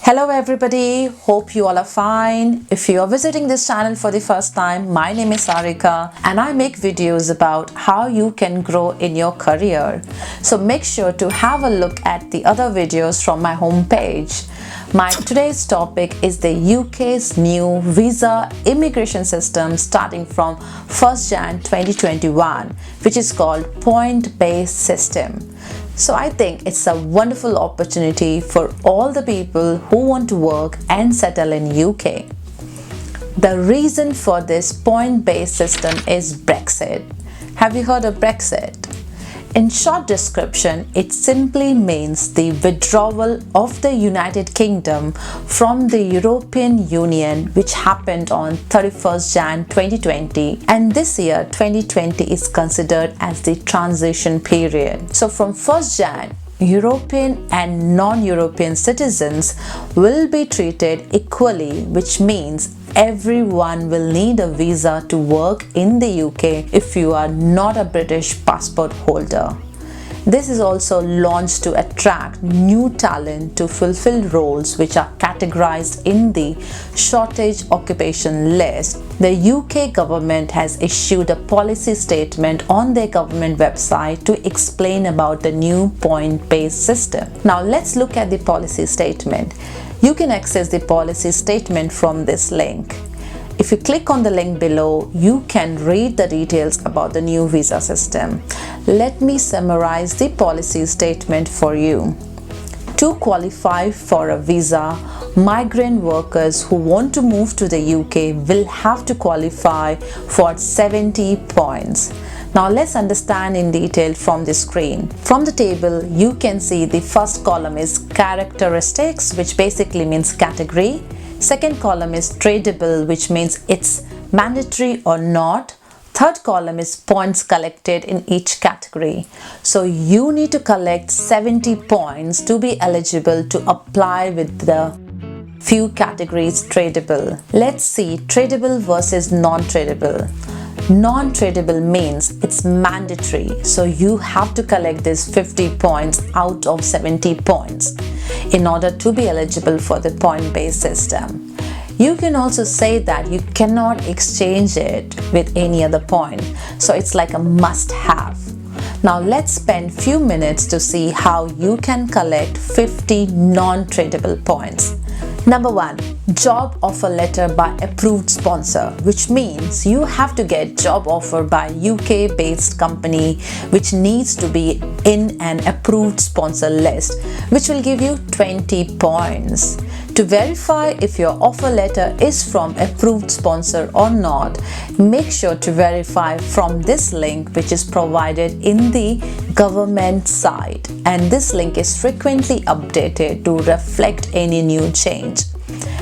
Hello everybody, hope you all are fine. If you are visiting this channel for the first time, my name is Sarika and I make videos about how you can grow in your career. So make sure to have a look at the other videos from my homepage. My today's topic is the UK's new visa immigration system starting from 1st Jan 2021, which is called point-based system. So I think it's a wonderful opportunity for all the people who want to work and settle in UK. The reason for this point-based system is Brexit. Have you heard of Brexit? In short description, it simply means the withdrawal of the United Kingdom from the European Union, which happened on 31st Jan 2020, and this year 2020 is considered as the transition period. So from 1st Jan, European and non-European citizens will be treated equally, which means everyone will need a visa to work in the UK if you are not a British passport holder. This is also launched to attract new talent to fulfill roles which are categorized in the shortage occupation list. The UK government has issued a policy statement on their government website to explain about the new point-based system. Now let's look at the policy statement. You can access the policy statement from this link. If you click on the link below, you can read the details about the new visa system. Let me summarize the policy statement for you. To qualify for a visa, migrant workers who want to move to the UK will have to qualify for 70 points. Now let's understand in detail from the screen. From the table, you can see the first column is characteristics, which basically means category. Second column is tradable, which means it's mandatory or not. Third column is points collected in each category. So you need to collect 70 points to be eligible to apply with the few categories tradable. Let's see tradable versus non-tradable. Non-tradable means it's mandatory, so you have to collect this 50 points out of 70 points in order to be eligible for the point-based system. You can also say that you cannot exchange it with any other point, so it's like a must-have. Now let's spend few minutes to see how you can collect 50 non-tradable points. Number 1. Job offer letter by approved sponsor, which means you have to get job offer by UK based company which needs to be in an approved sponsor list, which will give you 20 points. To verify if your offer letter is from approved sponsor or not, make sure to verify from this link which is provided in the government site, and this link is frequently updated to reflect any new change.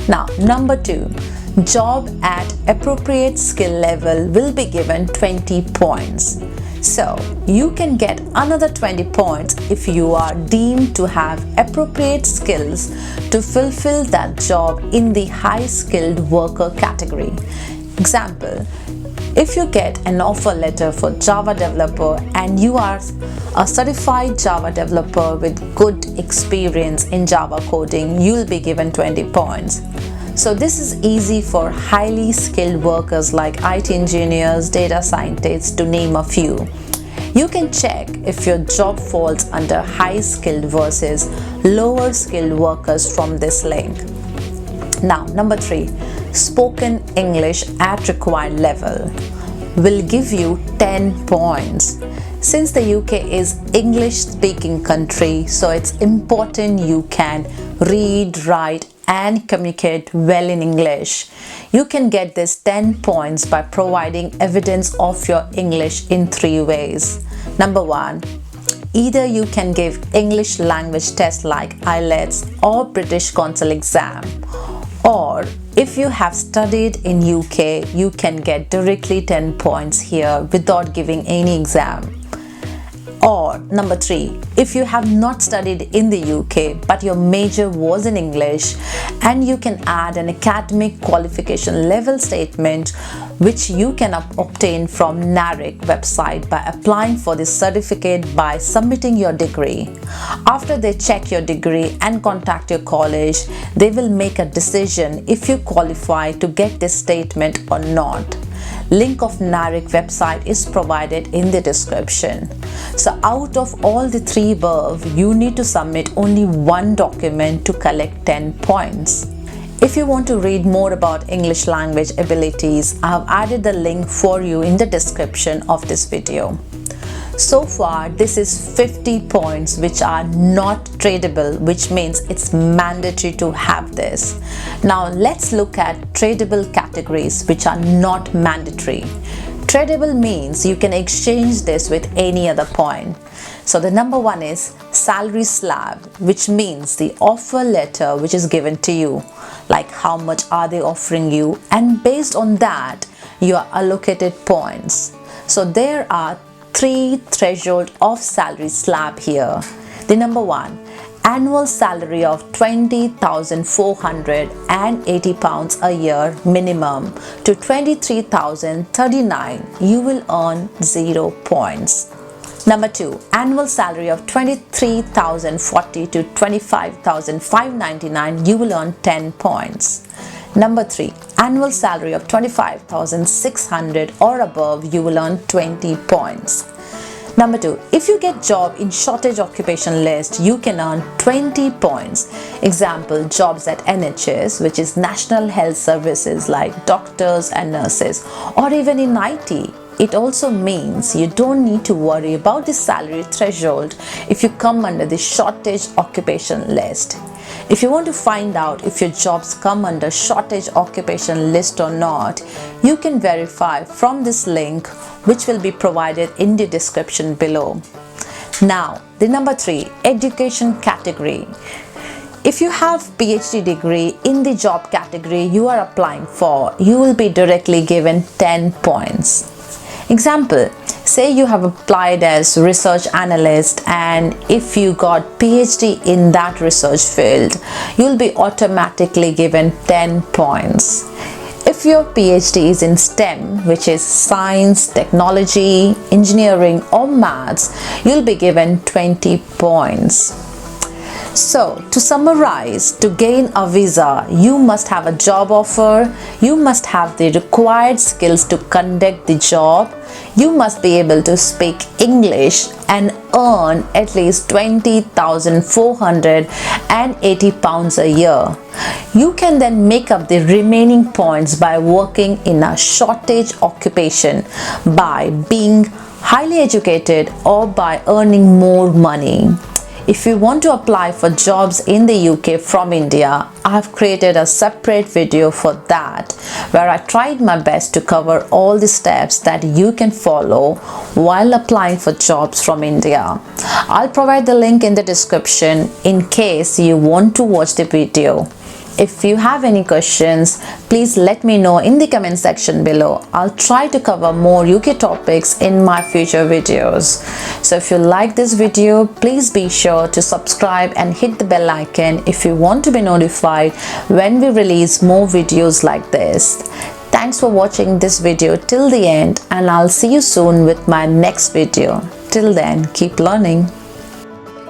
Now, number 2, job at appropriate skill level will be given 20 points. So, you can get another 20 points if you are deemed to have appropriate skills to fulfill that job in the high skilled worker category. Example, if you get an offer letter for Java developer and you are a certified Java developer with good experience in Java coding, you will be given 20 points. So this is easy for highly skilled workers like IT engineers, data scientists, to name a few. You can check if your job falls under high skilled versus lower skilled workers from this link. Now, number 3, spoken English at required level will give you 10 points. Since the UK is English speaking country, so it's important you can read, write and communicate well in English. You can get this 10 points by providing evidence of your English in 3 ways. Number 1, either you can give English language test like IELTS or British Council exam, or if you have studied in UK, you can get directly 10 points here without giving any exam. Or number 3, if you have not studied in the UK but your major was in English, and you can add an academic qualification level statement which you can obtain from NARIC website by applying for this certificate by submitting your degree. After they check your degree and contact your college, they will make a decision if you qualify to get this statement or not. Link of NARIC website is provided in the description. So out of all the 3 above, you need to submit only one document to collect 10 points. If you want to read more about English language abilities, I have added the link for you in the description of this video. So far, this is 50 points which are not tradable, which means it's mandatory to have this. Now let's look at tradable categories which are not mandatory. Tradable means you can exchange this with any other point. So the number 1 is salary slab, which means the offer letter which is given to you, like how much are they offering you, and based on that you are allocated points. So there are 3 threshold of salary slab here. The number 1, annual salary of £20,480 a year minimum to £23,039, you will earn 0 points. Number 2, annual salary of £23,040 to £25,599, you will earn 10 points. Number 3, annual salary of $25,600 or above, you will earn 20 points. Number 2, if you get job in shortage occupation list, you can earn 20 points. Example, jobs at NHS, which is National Health Services like doctors and nurses, or even in IT. It also means you don't need to worry about the salary threshold if you come under the shortage occupation list. If you want to find out if your jobs come under shortage occupation list or not, you can verify from this link which will be provided in the description below. Now, the number 3, education category. If you have PhD degree in the job category you are applying for, you will be directly given 10 points. Example, say you have applied as research analyst, and if you got PhD in that research field, you'll be automatically given 10 points. If your PhD is in STEM, which is science, technology, engineering or maths, you'll be given 20 points. So, to summarize, to gain a visa, you must have a job offer, you must have the required skills to conduct the job, you must be able to speak English and earn at least £20,480 a year. You can then make up the remaining points by working in a shortage occupation, by being highly educated, or by earning more money. If you want to apply for jobs in the UK from India, I have created a separate video for that, where I tried my best to cover all the steps that you can follow while applying for jobs from India. I'll provide the link in the description in case you want to watch the video. If you have any questions, please let me know in the comment section below. I'll try to cover more UK topics in my future videos. So if you like this video, please be sure to subscribe and hit the bell icon if you want to be notified when we release more videos like this. Thanks for watching this video till the end, and I'll see you soon with my next video. Till then, keep learning.